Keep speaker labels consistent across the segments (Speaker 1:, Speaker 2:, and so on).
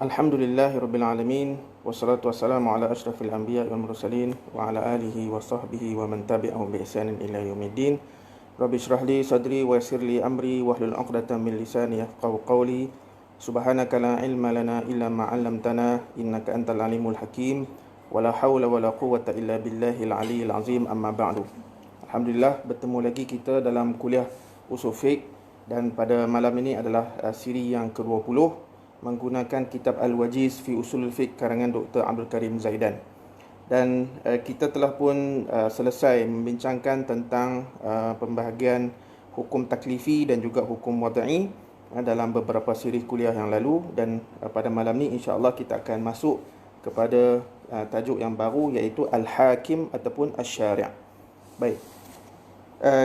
Speaker 1: Alhamdulillahirabbil alamin wassalatu wassalamu ala asyrafil anbiya'i wal mursalin wa ala alihi wa sahbihi wa man tabi'ahum bi ihsanin ila yaumiddin. Rabbi shrah li sadri wa yassir li amri wahlul 'uqdatam min lisani yafqahu qawli. Subhanaka la ilma lana illa ma 'allamtana innaka antal alimul hakim. Wala haula wala quwwata illa billahil aliyyil azim, amma ba'du. Alhamdulillah, bertemu lagi kita dalam kuliah usul fiqh, dan pada malam ini adalah siri yang ke-20 menggunakan kitab Al-Wajiz fi Usulul Fiqh karangan Dr. Abdul Karim Zaidan. Dan kita telah pun selesai membincangkan tentang pembahagian hukum taklifi dan juga hukum wad'i dalam beberapa siri kuliah yang lalu, dan pada malam ni insya-Allah kita akan masuk kepada tajuk yang baru, iaitu Al-Hakim ataupun Asy-Syari'. Baik.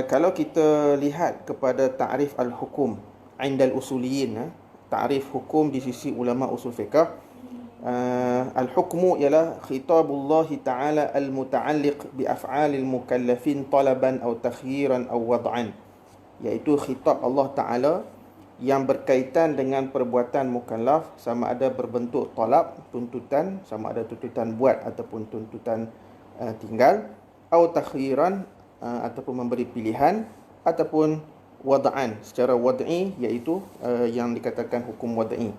Speaker 1: Kalau kita lihat kepada ta'rif al-hukum indal usuliyin, ta'rif hukum di sisi ulama usul fiqh, al-hukmu ialah khitabullah ta'ala al-muta'alliq bi af'alil mukallafin talaban aw takhyiran aw wad'an, iaitu khitab Allah Ta'ala yang berkaitan dengan perbuatan mukallaf, sama ada berbentuk talab, tuntutan, sama ada tuntutan buat ataupun tuntutan tinggal, atau takhyiran, ataupun memberi pilihan, ataupun wad'an secara wad'i, iaitu yang dikatakan hukum wad'i.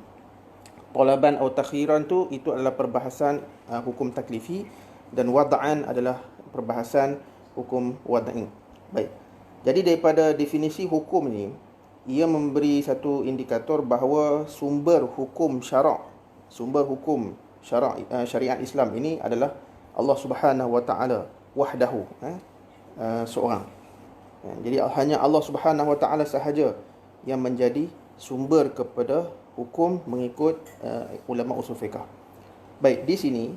Speaker 1: Talaban atau takhiran itu adalah perbahasan hukum taklifi, dan wad'an adalah perbahasan hukum wad'i. Baik. Jadi daripada definisi hukum ni, ia memberi satu indikator bahawa sumber hukum syariat Islam ini adalah Allah Subhanahu wa taala wahdahu, seorang. Jadi hanya Allah Subhanahu wa taala sahaja yang menjadi sumber kepada hukum mengikut ulama usul fiqh. Baik, di sini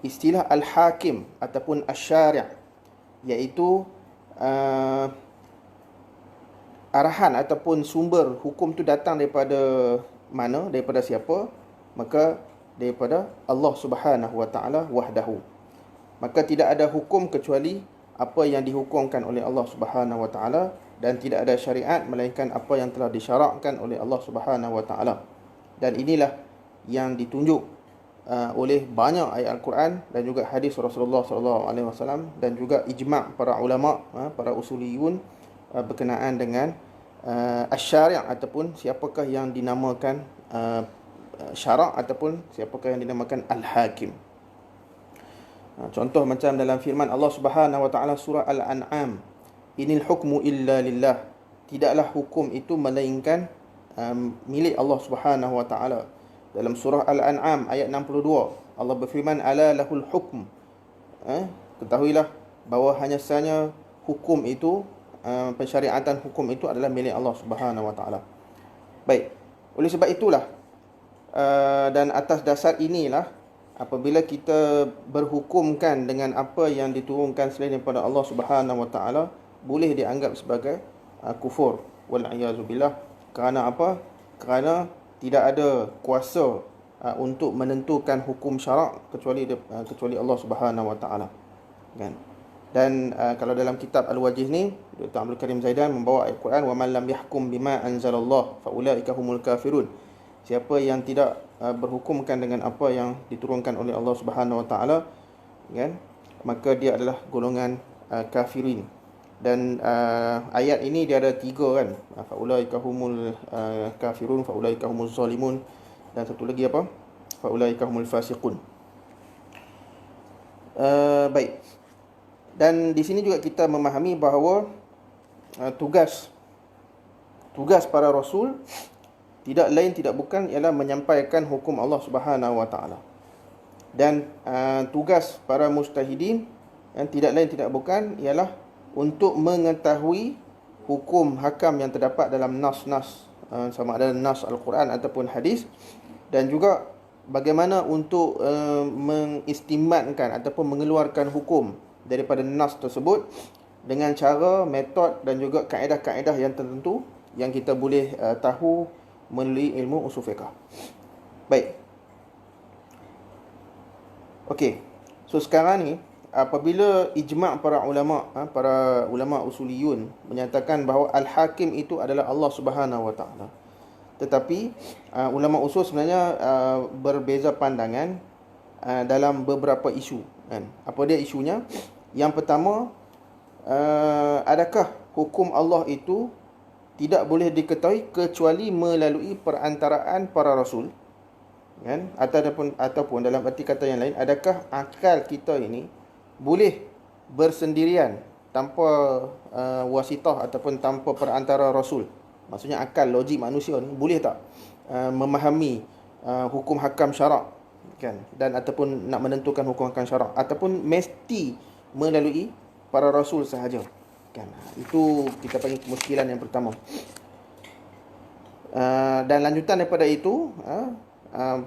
Speaker 1: istilah al-hakim ataupun asy-syari', iaitu arahan ataupun sumber hukum tu datang daripada mana, daripada siapa? Maka daripada Allah Subhanahu wa taala wahdahu. Maka tidak ada hukum kecuali apa yang dihukumkan oleh Allah Subhanahu wa taala, dan tidak ada syariat melainkan apa yang telah disyarakkan oleh Allah Subhanahu wa taala. Dan inilah yang ditunjuk oleh banyak ayat Al-Quran dan juga hadis Rasulullah sallallahu alaihi wasallam, dan juga ijma' para ulama, para usuliyun berkenaan dengan asy-syari' ataupun siapakah yang dinamakan syarak ataupun siapakah yang dinamakan al-hakim. Contoh macam dalam firman Allah Subhanahu wa taala surah Al-An'am, inil hukmu illa lillah, tidaklah hukum itu melainkan milik Allah Subhanahu wa taala. Dalam surah Al-An'am ayat 62, Allah berfirman, ala lahul hukm, ketahuilah bahawa hanya sahaja hukum itu, pensyariatan hukum itu adalah milik Allah Subhanahu wa taala. Baik, oleh sebab itulah dan atas dasar inilah, apabila kita berhukumkan dengan apa yang diturunkan selain daripada Allah Subhanahu wa taala, boleh dianggap sebagai kufur, wal a'yazu billah. Kerana apa? Kerana tidak ada kuasa untuk menentukan hukum syarak kecuali Allah Subhanahu wa taala, kan? Dan kalau dalam kitab Al-Wajiz ni, Dr. Abdul Karim Zaidan membawa ayat Quran, wa man lam yahkum bima anzalallah fa ulaika humul kafirun. Siapa yang tidak berhukumkan dengan apa yang diturunkan oleh Allah Subhanahu wa taala, kan, maka dia adalah golongan kafirin. Dan ayat ini dia ada 3, kan, faulaika humul kafirun, faulaika humuz zalimun, dan satu lagi apa, faulaika humul fasiqun. Baik. Dan di sini juga kita memahami bahawa tugas para rasul tidak lain tidak bukan ialah menyampaikan hukum Allah Subhanahu wa taala. Dan tugas para mujtahidin yang tidak lain tidak bukan ialah untuk mengetahui hukum hakam yang terdapat dalam nas-nas, sama ada nas Al-Quran ataupun hadis, dan juga bagaimana untuk mengistimbatkan ataupun mengeluarkan hukum daripada nas tersebut dengan cara, metod dan juga kaedah-kaedah yang tertentu yang kita boleh tahu melalui ilmu usul fiqh. Baik. Okey. So sekarang ni apabila ijma' para ulama usuliyun menyatakan bahawa al-hakim itu adalah Allah Subhanahu wa taala, Tetapi ulama usul sebenarnya berbeza pandangan dalam beberapa isu, kan. Apa dia isunya? Yang pertama, adakah hukum Allah itu tidak boleh diketahui kecuali melalui perantaraan para rasul, kan? Ataupun dalam arti kata yang lain, adakah akal kita ini boleh bersendirian tanpa wasitah ataupun tanpa perantara rasul? Maksudnya akal logik manusia ni boleh tak memahami hukum hakam syarak, kan, dan ataupun nak menentukan hukum hakam syarak, ataupun mesti melalui para rasul sahaja, kan. Itu kita panggil kemuskilan yang pertama. Dan lanjutan daripada itu,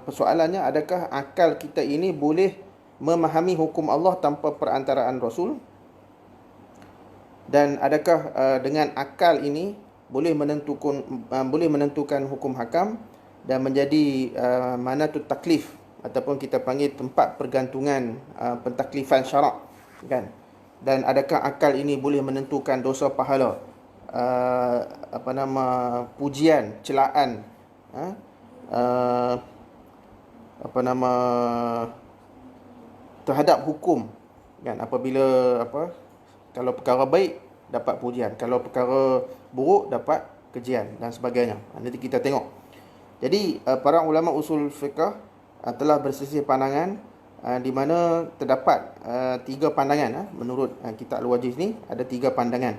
Speaker 1: persoalannya, adakah akal kita ini boleh memahami hukum Allah tanpa perantaraan rasul, dan adakah dengan akal ini boleh menentukan hukum hakam dan menjadi mana tu taklif, ataupun kita panggil tempat pergantungan pentaklifan syarak, kan. Dan adakah akal ini boleh menentukan dosa pahala, pujian, celaan, terhadap hukum, kan. Apabila kalau perkara baik dapat pujian, kalau perkara buruk dapat kejian dan sebagainya. Nanti kita tengok. Jadi para ulama usul fiqh telah berselisih pandangan, di mana terdapat 3 pandangan. Menurut kitab Al-Wajiz ni ada 3 pandangan.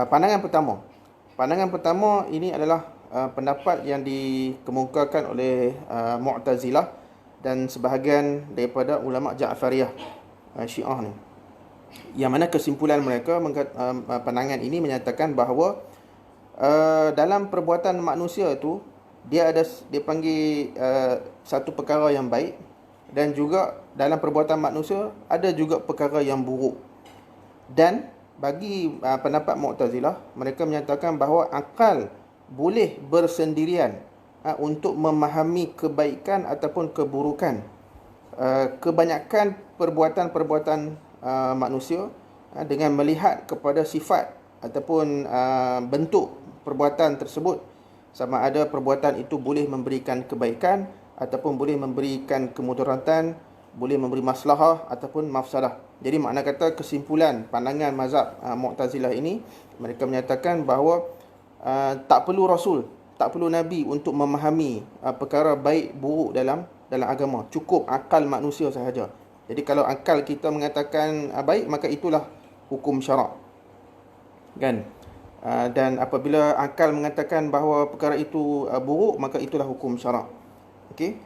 Speaker 1: Pandangan pertama ini adalah pendapat yang dikemukakan oleh Mu'tazilah dan sebahagian daripada ulama Ja'fariyah, Syiah ni. Yang mana kesimpulan mereka, pandangan ini menyatakan bahawa dalam perbuatan manusia itu dia panggil satu perkara yang baik, dan juga dalam perbuatan manusia ada juga perkara yang buruk. Dan bagi pendapat Mu'tazilah, mereka menyatakan bahawa akal boleh bersendirian untuk memahami kebaikan ataupun keburukan kebanyakan perbuatan-perbuatan manusia dengan melihat kepada sifat ataupun bentuk perbuatan tersebut, sama ada perbuatan itu boleh memberikan kebaikan ataupun boleh memberikan kemudaratan, boleh memberi maslahah ataupun mafsadah. Jadi makna kata kesimpulan pandangan mazhab Mu'tazilah ini, mereka menyatakan bahawa tak perlu rasul, tak perlu nabi untuk memahami perkara baik buruk dalam agama. Cukup akal manusia sahaja. Jadi kalau akal kita mengatakan baik, maka itulah hukum syarak, kan. Dan apabila akal mengatakan bahawa perkara itu buruk, maka itulah hukum syarak. Okey.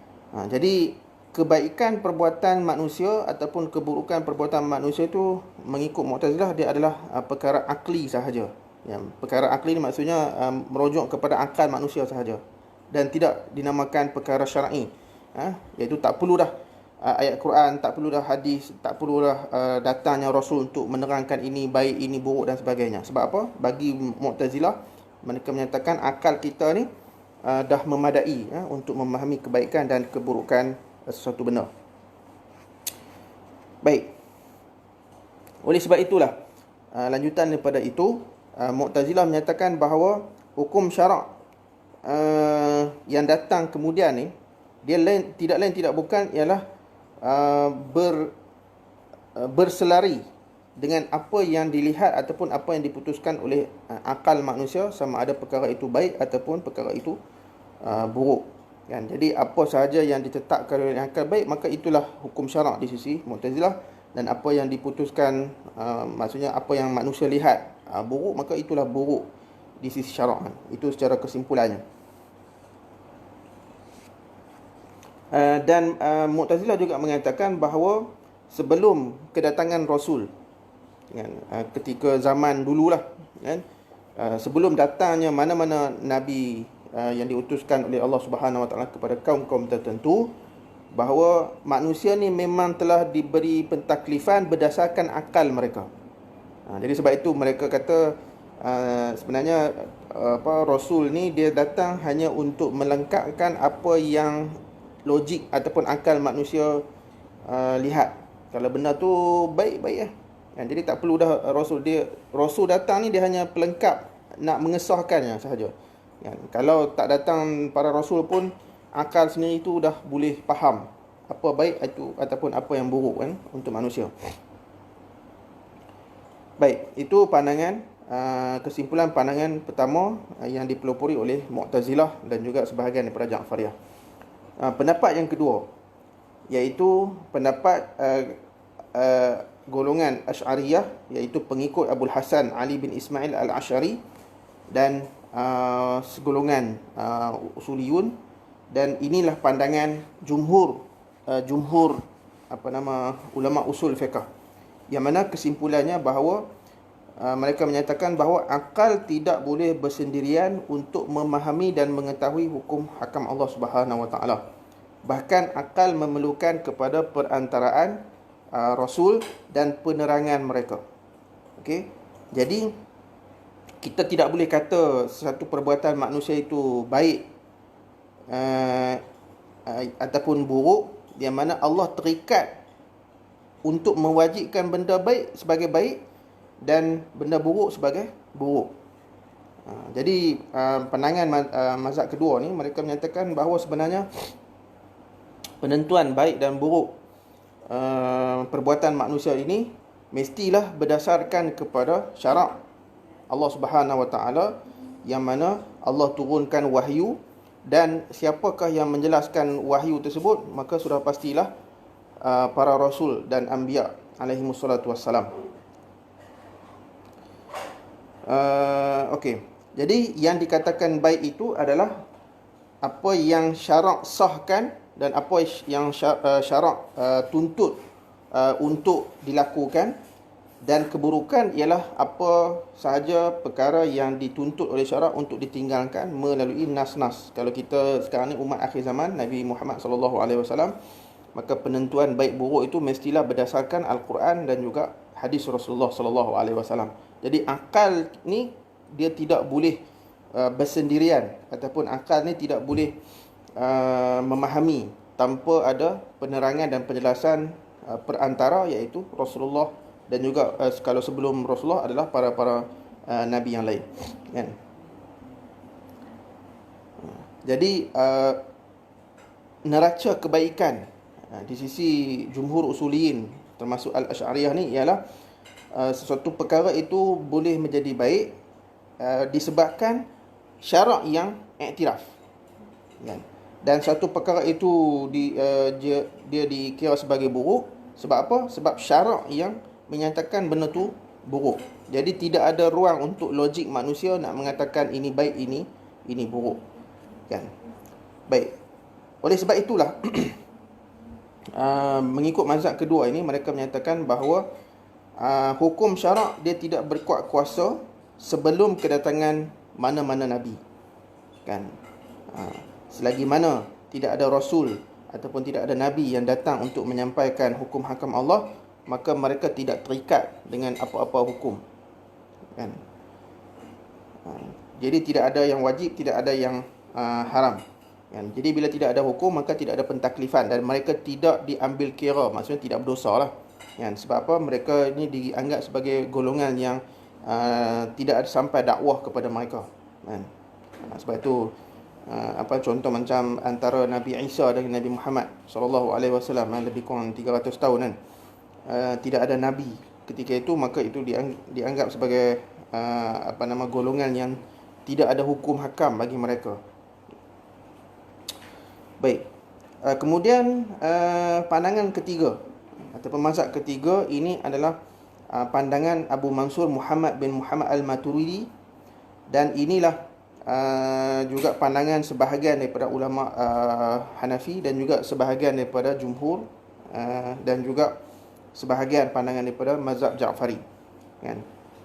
Speaker 1: Jadi kebaikan perbuatan manusia ataupun keburukan perbuatan manusia itu mengikut Mu'tazilah dia adalah perkara akli sahaja. Ya, perkara akli ni maksudnya merujuk kepada akal manusia sahaja dan tidak dinamakan perkara syar'i. Iaitu tak perlu dah ayat Quran, tak perlu dah hadis, tak perlu dah datangnya Rasul untuk menerangkan ini baik, ini buruk dan sebagainya. Sebab apa? Bagi Mu'tazilah, mereka menyatakan akal kita ni dah memadai untuk memahami kebaikan dan keburukan sesuatu benda. Baik. Oleh sebab itulah, lanjutan daripada itu, Mu'tazilah menyatakan bahawa hukum syarak yang datang kemudian ni, dia tidak bukan ialah berselari dengan apa yang dilihat ataupun apa yang diputuskan oleh akal manusia, sama ada perkara itu baik ataupun perkara itu buruk, kan. Jadi apa sahaja yang ditetapkan oleh akal baik, maka itulah hukum syarak di sisi Mu'tazilah, dan apa yang diputuskan maksudnya apa yang manusia lihat buruk, maka itulah buruk di sisi syarak. Itu secara kesimpulannya. Dan Mu'tazilah juga mengatakan bahawa sebelum kedatangan Rasul, kan, ketika zaman dululah, kan, sebelum datangnya mana-mana Nabi yang diutuskan oleh Allah Subhanahu Wa Taala kepada kaum-kaum tertentu, bahawa manusia ni memang telah diberi pentaklifan berdasarkan akal mereka. Jadi sebab itu mereka kata sebenarnya Rasul ni dia datang hanya untuk melengkapkan apa yang logik ataupun akal manusia lihat. Kalau benda tu baik-baik jadi tak perlu dah Rasul. Rasul datang ni dia hanya pelengkap, nak mengesahkannya sahaja. Kan? Kalau tak datang para rasul pun, akal sendiri itu dah boleh faham apa baik itu ataupun apa yang buruk kan untuk manusia. Baik, itu pandangan kesimpulan pandangan pertama yang dipelopori oleh Mu'tazilah dan juga sebahagian daripada Ja'fariyah. Pendapat yang kedua, iaitu pendapat golongan Asy'ariyah, iaitu pengikut Abul Hasan Ali bin Ismail Al-Asy'ari dan segolongan usuliyun. Dan inilah pandangan jumhur ulama usul fiqh, yang mana kesimpulannya bahawa mereka menyatakan bahawa akal tidak boleh bersendirian untuk memahami dan mengetahui hukum hakam Allah Subhanahu Wa Taala. Bahkan akal memerlukan kepada perantaraan Rasul dan penerangan mereka. Okey. Jadi kita tidak boleh kata satu perbuatan manusia itu baik ataupun buruk, yang mana Allah terikat untuk mewajibkan benda baik sebagai baik dan benda buruk sebagai buruk. Jadi pandangan mazhab kedua ni, mereka menyatakan bahawa sebenarnya penentuan baik dan buruk perbuatan manusia ini mestilah berdasarkan kepada syarak Allah Subhanahu Wa Taala, yang mana Allah turunkan wahyu, dan siapakah yang menjelaskan wahyu tersebut, maka sudah pastilah para rasul dan anbiya alaihi wassalatu wassalam. Okey. Jadi yang dikatakan baik itu adalah apa yang syarak sahkan dan apa yang syarak tuntut untuk dilakukan, dan keburukan ialah apa sahaja perkara yang dituntut oleh syarak untuk ditinggalkan melalui nas-nas. Kalau kita sekarang ni umat akhir zaman Nabi Muhammad sallallahu alaihi wasallam, maka penentuan baik buruk itu mestilah berdasarkan Al-Quran dan juga hadis Rasulullah sallallahu alaihi wasallam. Jadi akal ni dia tidak boleh bersendirian, ataupun akal ni tidak boleh memahami tanpa ada penerangan dan penjelasan perantara, iaitu Rasulullah, dan juga kalau sebelum Rasulullah adalah para nabi yang lain, kan. Jadi neraca kebaikan di sisi jumhur usuliyin termasuk Al-Asy'ariyah ni ialah sesuatu perkara itu boleh menjadi baik disebabkan syarak yang iktiraf, kan. Dan satu perkara itu dia dikira sebagai buruk sebab apa? Sebab syarak yang menyatakan benda tu buruk. Jadi tidak ada ruang untuk logik manusia nak mengatakan ini baik, ini buruk, kan. Baik. Oleh sebab itulah mengikut mazhab kedua ini, mereka menyatakan bahawa hukum syarak dia tidak berkuat kuasa sebelum kedatangan mana-mana nabi, kan. Selagi mana tidak ada rasul ataupun tidak ada nabi yang datang untuk menyampaikan hukum hakam Allah, maka mereka tidak terikat dengan apa-apa hukum, kan. Jadi tidak ada yang wajib, tidak ada yang haram, kan. Jadi bila tidak ada hukum, maka tidak ada pentaklifan, dan mereka tidak diambil kira, maksudnya tidak berdosa lah, kan. Sebab apa? Mereka ini dianggap sebagai golongan yang tidak ada sampai dakwah kepada mereka, kan. Sebab itu contoh macam antara Nabi Isa dan Nabi Muhammad sallallahu alaihi wasallam, lebih kurang 300 tahun, kan. Tidak ada nabi ketika itu, maka itu dianggap sebagai golongan yang tidak ada hukum hakam bagi mereka. Baik. Kemudian pandangan ketiga ataupun mazhab ketiga ini adalah pandangan Abu Mansur Muhammad bin Muhammad Al-Maturidi, dan inilah juga pandangan sebahagian daripada ulama Hanafi dan juga sebahagian daripada jumhur, dan juga sebahagian pandangan daripada mazhab Ja'fari, kan.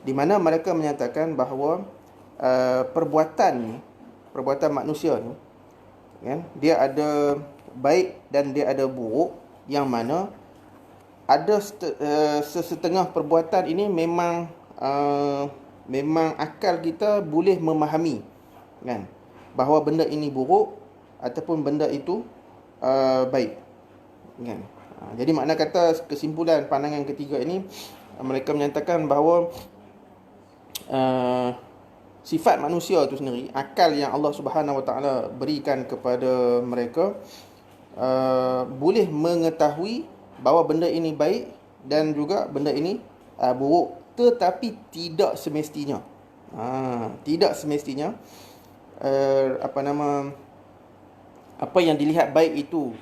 Speaker 1: Di mana mereka menyatakan bahawa perbuatan manusia ni, kan, dia ada baik dan dia ada buruk, yang mana ada sesetengah perbuatan ini memang akal kita boleh memahami, kan, bahawa benda ini buruk ataupun benda itu baik, kan. Jadi makna kata kesimpulan pandangan ketiga ini, mereka menyatakan bahawa sifat manusia tu sendiri, akal yang Allah Subhanahu Wa Taala berikan kepada mereka, boleh mengetahui bahawa benda ini baik dan juga benda ini buruk, tetapi tidak semestinya. Tidak semestinya apa yang dilihat baik itu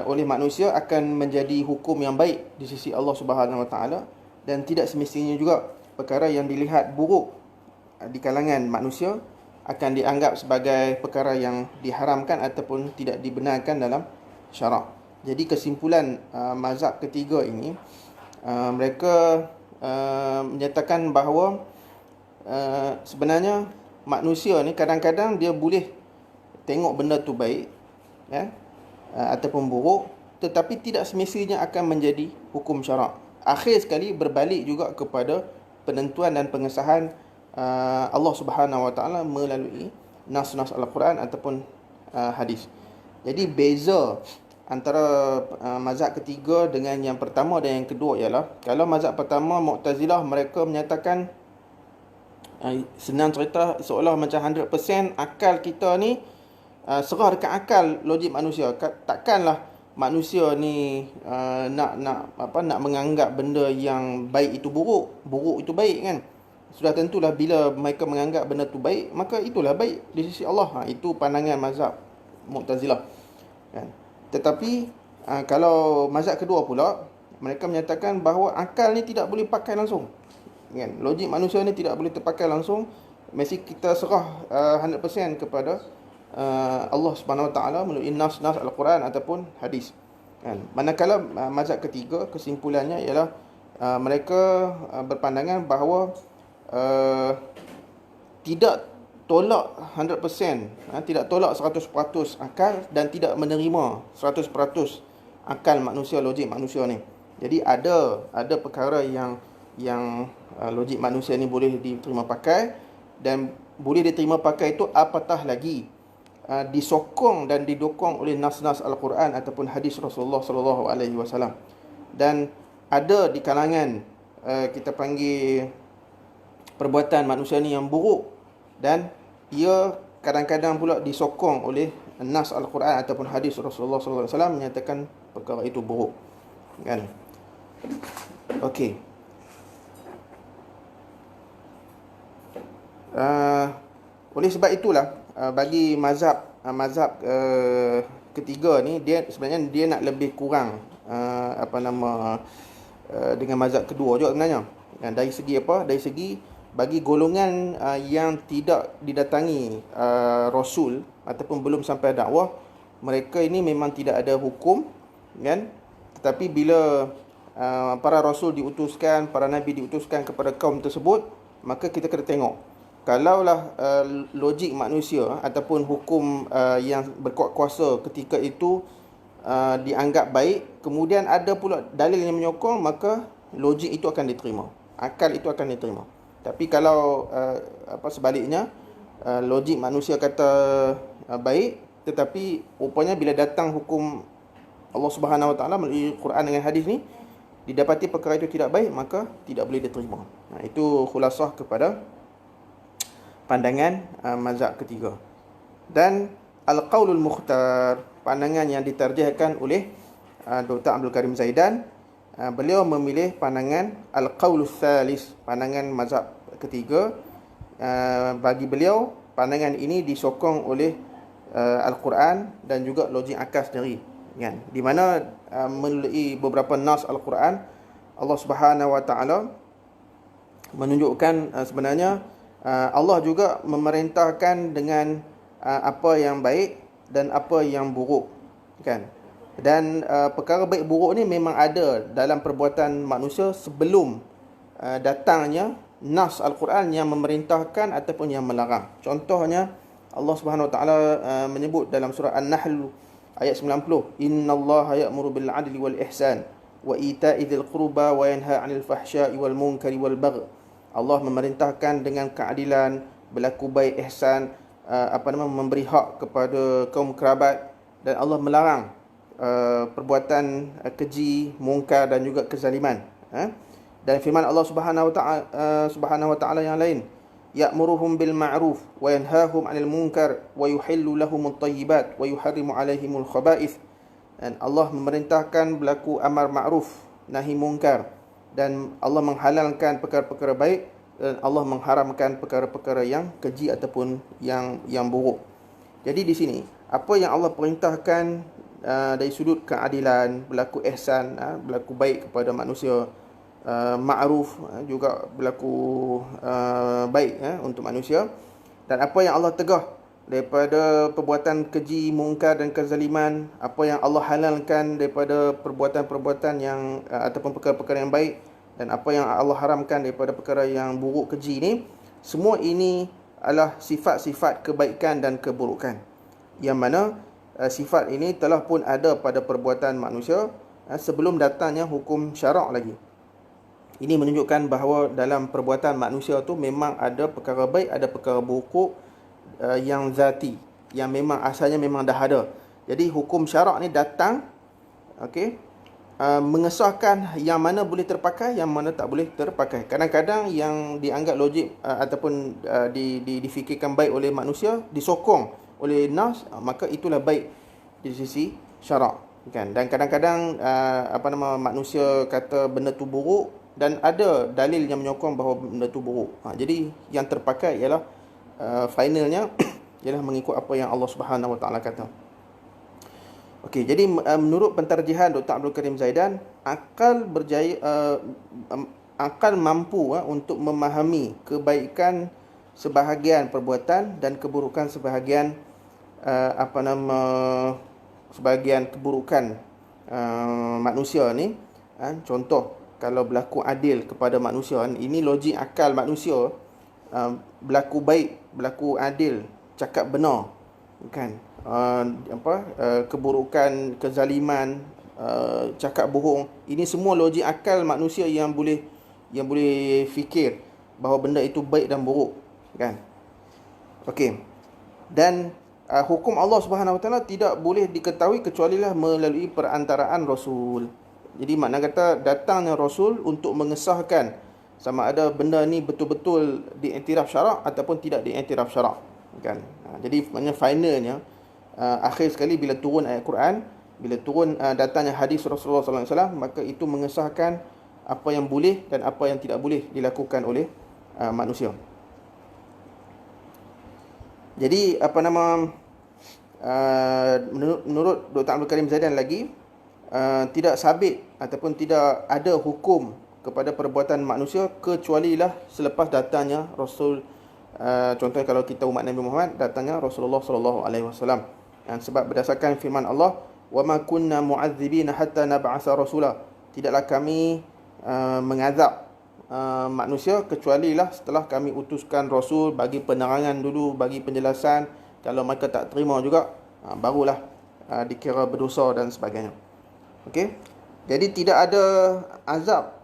Speaker 1: oleh manusia akan menjadi hukum yang baik di sisi Allah Subhanahu Wa Taala, dan tidak semestinya juga perkara yang dilihat buruk di kalangan manusia akan dianggap sebagai perkara yang diharamkan ataupun tidak dibenarkan dalam syarak. Jadi kesimpulan mazhab ketiga ini, mereka menyatakan bahawa sebenarnya manusia ni kadang-kadang dia boleh tengok benda tu baik, ataupun buruk, tetapi tidak semestinya akan menjadi hukum syarak. Akhir sekali berbalik juga kepada penentuan dan pengesahan Allah Subhanahu Wa Taala melalui nas-nas Al-Quran ataupun hadis. Jadi beza antara mazhab ketiga dengan yang pertama dan yang kedua ialah, kalau mazhab pertama Mu'tazilah, mereka menyatakan senang cerita seolah macam 100% akal kita ni serah dekat akal logik manusia. Takkanlah manusia ni nak menganggap benda yang baik itu buruk, buruk itu baik kan. Sudah tentulah bila mereka menganggap benda tu baik, maka itulah baik di sisi Allah. Itu pandangan mazhab Mu'tazilah kan. Tetapi kalau mazhab kedua pula, mereka menyatakan bahawa akal ni tidak boleh pakai langsung kan. Logik manusia ni tidak boleh terpakai langsung, mesti kita serah 100% kepada Allah Subhanahu Wa Taala melalui nas-nas Al-Quran ataupun hadis kan. Manakala mazhab ketiga, kesimpulannya ialah mereka berpandangan bahawa tidak tolak 100%, tidak tolak 100% akal dan tidak menerima 100% akal manusia, logik manusia ni. Jadi ada perkara yang logik manusia ni boleh diterima pakai, dan boleh diterima pakai itu apatah lagi disokong dan didukung oleh nas-nas Al-Quran ataupun hadis Rasulullah sallallahu alaihi wasallam. Dan ada di kalangan kita panggil perbuatan manusia ni yang buruk, dan ia kadang-kadang pula disokong oleh nas Al-Quran ataupun hadis Rasulullah sallallahu alaihi wasallam menyatakan perkara itu buruk kan. Okey. Oleh sebab itulah bagi mazhab ketiga ni, dia sebenarnya dia nak lebih kurang dengan mazhab kedua juga sebenarnya. Dan dari segi apa? Dari segi bagi golongan yang tidak didatangi Rasul ataupun belum sampai dakwah, mereka ini memang tidak ada hukum kan. Tetapi bila para Rasul diutuskan, para Nabi diutuskan kepada kaum tersebut, maka kita kena tengok, kalaulah logik manusia ataupun hukum yang berkuat kuasa ketika itu dianggap baik, kemudian ada pula dalil yang menyokong, maka logik itu akan diterima, akal itu akan diterima. Tapi kalau sebaliknya, logik manusia kata baik, tetapi rupanya bila datang hukum Allah Subhanahu Wa Taala melalui Quran dengan hadis ni, didapati perkara itu tidak baik, maka tidak boleh diterima. Itu khulasah kepada pandangan mazhab ketiga. Dan Al-Qaulul Mukhtar, pandangan yang diterjihkan oleh Dr. Abdul Karim Zaidan, beliau memilih pandangan Al-Qaulul Thalis, pandangan mazhab ketiga. Bagi beliau, pandangan ini disokong oleh Al-Quran dan juga logik akal sendiri kan. Di mana melalui beberapa nas Al-Quran, Allah Subhanahu Wa Taala menunjukkan sebenarnya Allah juga memerintahkan dengan apa yang baik dan apa yang buruk kan. Dan perkara baik buruk ni memang ada dalam perbuatan manusia sebelum datangnya nas Al-Quran yang memerintahkan ataupun yang melarang. Contohnya Allah Subhanahu Wa Taala menyebut dalam surah An-Nahl ayat 90, innallaha ya'muru bil 'adli wal ihsan wa ita'i dzil qurba wa yanha 'anil fahsya'i wal munkari wal baghi. Allah memerintahkan dengan keadilan, berlaku baik, ihsan, memberi hak kepada kaum kerabat, dan Allah melarang perbuatan keji, mungkar dan juga kezaliman. Dan firman Allah Subhanahu Wa Taala yang lain, ya'muruhum bil ma'ruf wa yanhahum 'anil munkar wa yuhillu lahumut thayyibat wa yuharrimu 'alaihimul khaba'ith. Dan Allah memerintahkan berlaku amar ma'ruf nahi munkar, dan Allah menghalalkan perkara-perkara baik, dan Allah mengharamkan perkara-perkara yang keji ataupun yang buruk. Jadi di sini apa yang Allah perintahkan dari sudut keadilan, berlaku ihsan, berlaku baik kepada manusia, ma'ruf, juga berlaku baik untuk manusia, dan apa yang Allah tegah daripada perbuatan keji, mungkar dan kezaliman, apa yang Allah halalkan daripada perbuatan-perbuatan yang ataupun perkara-perkara yang baik, dan apa yang Allah haramkan daripada perkara yang buruk, keji ni, semua ini adalah sifat-sifat kebaikan dan keburukan, yang mana sifat ini telah pun ada pada perbuatan manusia sebelum datangnya hukum syarak lagi. Ini menunjukkan bahawa dalam perbuatan manusia tu memang ada perkara baik, ada perkara buruk yang zati, yang memang asalnya memang dah ada. Jadi hukum syarak ni datang, okey, mengesahkan yang mana boleh terpakai, yang mana tak boleh terpakai. Kadang-kadang yang dianggap logik ataupun difikirkan baik oleh manusia, disokong oleh nas, maka itulah baik di sisi syarak, kan. Dan kadang-kadang manusia kata benda tu buruk, dan ada dalil yang menyokong bahawa benda tu buruk. Jadi yang terpakai ialah finalnya ialah mengikut apa yang Allah Subhanahu Wa Taala kata. Okey, jadi menurut pentarjihan Dr. Abdul Karim Zaidan, akal mampu untuk memahami kebaikan sebahagian perbuatan dan keburukan sebahagian sebahagian keburukan manusia ni. Contoh, kalau berlaku adil kepada manusia, ini logik akal manusia, berlaku baik, berlaku adil, cakap benar, kan, keburukan, kezaliman, cakap bohong, ini semua logik akal manusia yang boleh fikir bahawa benda itu baik dan buruk, kan. Okey. Dan hukum Allah Subhanahu Wa Taala tidak boleh diketahui kecualilah melalui perantaraan Rasul. Jadi makna kata datangnya Rasul untuk mengesahkan sama ada benda ni betul-betul diiktiraf syarak ataupun tidak diiktiraf syarak, kan. Jadi maknanya finalnya, akhir sekali bila turun ayat Quran, bila turun datangnya hadis Rasulullah sallallahu alaihi wasallam, maka itu mengesahkan apa yang boleh dan apa yang tidak boleh dilakukan oleh manusia. Jadi menurut Dr. Abdul Karim Zaidan lagi, tidak sabit ataupun tidak ada hukum kepada perbuatan manusia kecualilah selepas datangnya Rasul. Contohnya kalau kita umat Nabi Muhammad, datangnya Rasulullah sallallahu alaihi wasallam. Sebab berdasarkan firman Allah, "Wa ma kunna mu'adzibina hatta nab'atha rasula." Tidaklah kami mengazab manusia kecualilah setelah kami utuskan Rasul, bagi penerangan dulu, bagi penjelasan. Kalau mereka tak terima juga, barulah dikira berdosa dan sebagainya. Okey. Jadi tidak ada azab,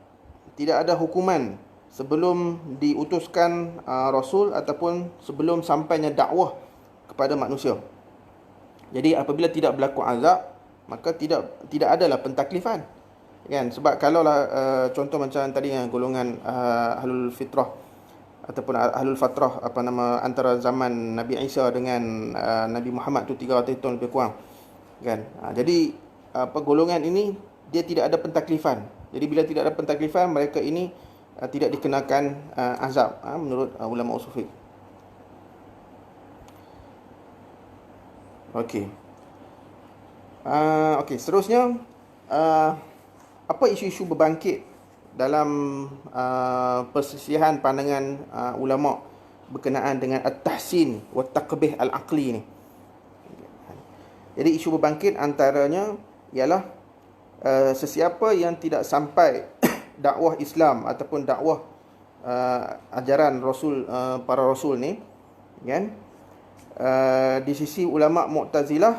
Speaker 1: tidak ada hukuman sebelum diutuskan Rasul ataupun sebelum sampainya dakwah kepada manusia. Jadi apabila tidak berlaku azab, maka tidak adalah pentaklifan, kan. Sebab kalaulah contoh macam tadi yang golongan ahlul fitrah ataupun ahlul fatrah, antara zaman Nabi Isa dengan Nabi Muhammad tu 300 tahun lebih kurang, kan. Jadi golongan ini dia tidak ada pentaklifan. Jadi bila tidak ada pentaklifan, mereka ini tidak dikenakan azab menurut ulama usul fiqh. Okey. Okey, seterusnya apa isu-isu berbangkit dalam perselisihan pandangan ulama berkenaan dengan at-tahsin wa taqbih al-aqli ni. Jadi isu berbangkit antaranya ialah sesiapa yang tidak sampai dakwah Islam ataupun dakwah ajaran Rasul, para Rasul ni, kan, di sisi ulama Mu'tazilah,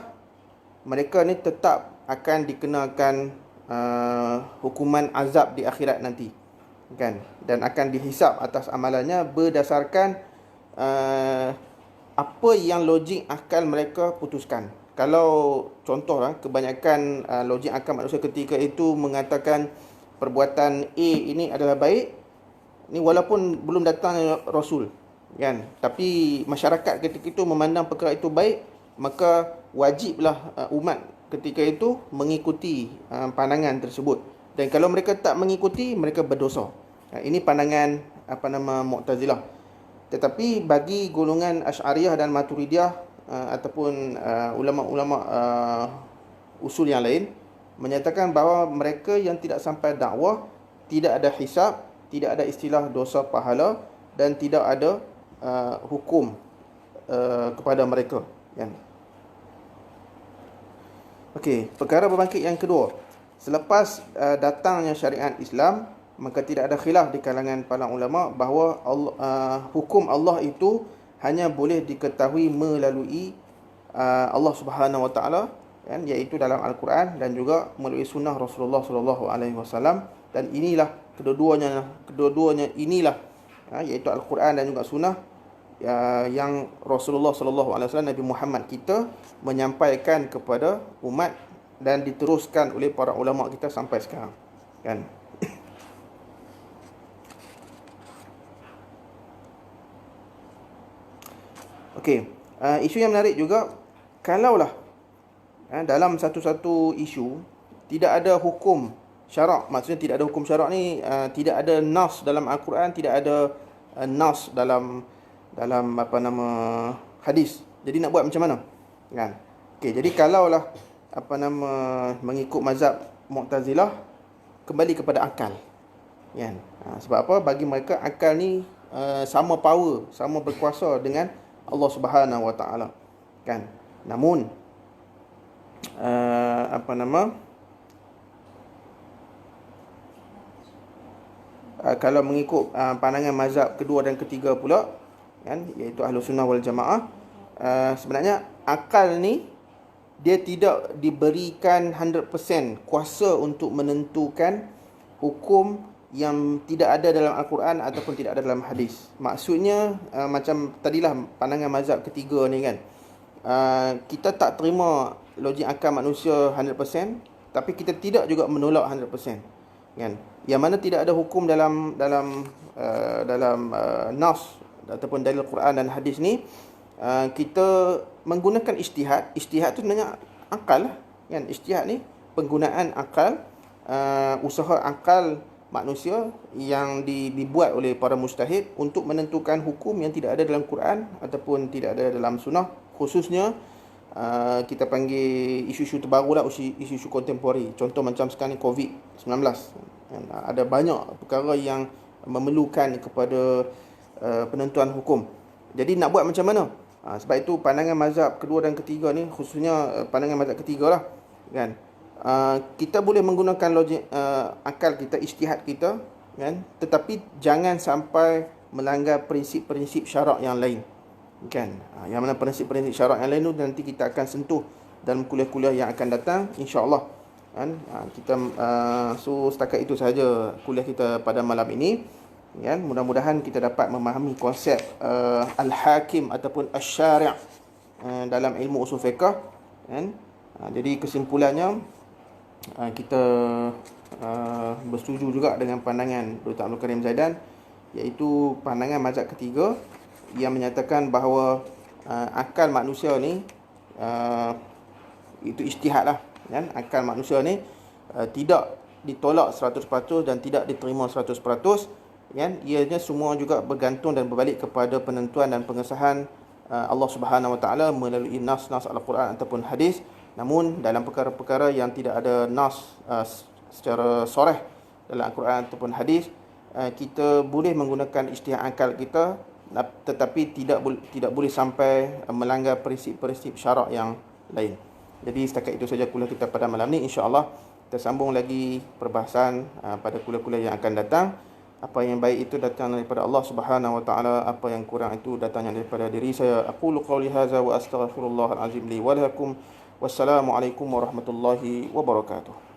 Speaker 1: mereka ni tetap akan dikenakan hukuman azab di akhirat nanti, kan, dan akan dihisap atas amalannya berdasarkan apa yang logik akal mereka putuskan. Kalau contohlah, kebanyakan logik akal manusia ketika itu mengatakan perbuatan A ini adalah baik, ni walaupun belum datang Rasul, kan. Tapi masyarakat ketika itu memandang perkara itu baik, maka wajiblah umat ketika itu mengikuti pandangan tersebut. Dan kalau mereka tak mengikuti, mereka berdosa. Ini pandangan Mu'tazilah. Tetapi bagi golongan Asy'ariyah dan Maturidiyah ataupun ulama-ulama usul yang lain menyatakan bahawa mereka yang tidak sampai dakwah, tidak ada hisab, tidak ada istilah dosa pahala, dan tidak ada hukum kepada mereka, kan. Okey, perkara berbangkit yang kedua. Selepas datangnya syariat Islam, maka tidak ada khilaf di kalangan para ulama bahawa hukum Allah itu hanya boleh diketahui melalui Allah Subhanahu Wa Taala, kan, iaitu dalam Al-Quran dan juga melalui sunnah Rasulullah sallallahu alaihi wasallam. Dan inilah kedua-duanya inilah iaitu Al-Quran dan juga sunnah yang Rasulullah sallallahu alaihi wasallam, Nabi Muhammad kita, menyampaikan kepada umat dan diteruskan oleh para ulama kita sampai sekarang, kan. Okey, isu yang menarik juga, kalaulah dalam satu-satu isu tidak ada hukum syarak, maksudnya tidak ada hukum syarak ni, tidak ada nas dalam Al-Quran, tidak ada nas dalam hadis. Jadi nak buat macam mana, kan? Okey, jadi kalaulah mengikut mazhab Mu'tazilah, kembali kepada akal, kan. Sebab apa? Bagi mereka akal ni sama power, sama berkuasa dengan Allah Subhanahu Wa Taala, kan. Namun kalau mengikut pandangan mazhab kedua dan ketiga pula, kan, iaitu Ahlus Sunnah wal Jamaah, sebenarnya akal ni dia tidak diberikan 100% kuasa untuk menentukan hukum yang tidak ada dalam Al-Quran ataupun tidak ada dalam hadis. Maksudnya macam tadilah pandangan mazhab ketiga ni, kan, kita tak terima logik akal manusia 100%, tapi kita tidak juga menolak 100%, kan. Yang mana tidak ada hukum dalam nas ataupun dalil Quran dan hadis ni, kita menggunakan ijtihad. Ijtihad tu sebenarnya akal, kan. Ijtihad ni penggunaan akal, usaha akal manusia yang dibuat oleh para mujtahid untuk menentukan hukum yang tidak ada dalam Quran ataupun tidak ada dalam sunnah. Khususnya kita panggil isu-isu terbaru lah, isu-isu kontemporari. Contoh macam sekarang ni COVID-19, kan. Ada banyak perkara yang memerlukan kepada penentuan hukum. Jadi nak buat macam mana? Sebab itu pandangan mazhab kedua dan ketiga ni, khususnya pandangan mazhab ketiga lah, kan, kita boleh menggunakan logik akal kita, ijtihad kita, kan, tetapi jangan sampai melanggar prinsip-prinsip syarak yang lain, kan. Yang mana prinsip-prinsip syarak yang lain tu nanti kita akan sentuh dalam kuliah-kuliah yang akan datang, insya-Allah, kan. Kita so setakat itu sahaja kuliah kita pada malam ini, kan. Mudah-mudahan kita dapat memahami konsep al-hakim ataupun asy-syari' dalam ilmu usul fiqh, kan. Jadi kesimpulannya, kita bersetuju juga dengan pandangan Dr. Abdul Karim Zaidan, iaitu pandangan mazhab ketiga yang menyatakan bahawa akal manusia ni itu ijtihad lah, kan. Akal manusia ni tidak ditolak 100% dan tidak diterima 100%, kan. Ianya semua juga bergantung dan berbalik kepada penentuan dan pengesahan Allah Subhanahu Wa Taala melalui nas-nas Al-Quran ataupun hadis. Namun dalam perkara-perkara yang tidak ada nas secara soreh dalam Al-Quran ataupun hadis, kita boleh menggunakan ijtihad akal kita, tetapi tidak boleh sampai melanggar prinsip-prinsip syarak yang lain. Jadi setakat itu saja kuliah kita pada malam ni. InsyaAllah kita sambung lagi perbahasan pada kuliah-kuliah yang akan datang. Apa yang baik itu datang daripada Allah Subhanahu Wa Taala, apa yang kurang itu datangnya daripada diri saya. Aqulu qawli hadza wa astaghfirullahal azim li wa lakum. Wassalamualaikum warahmatullahi wabarakatuh.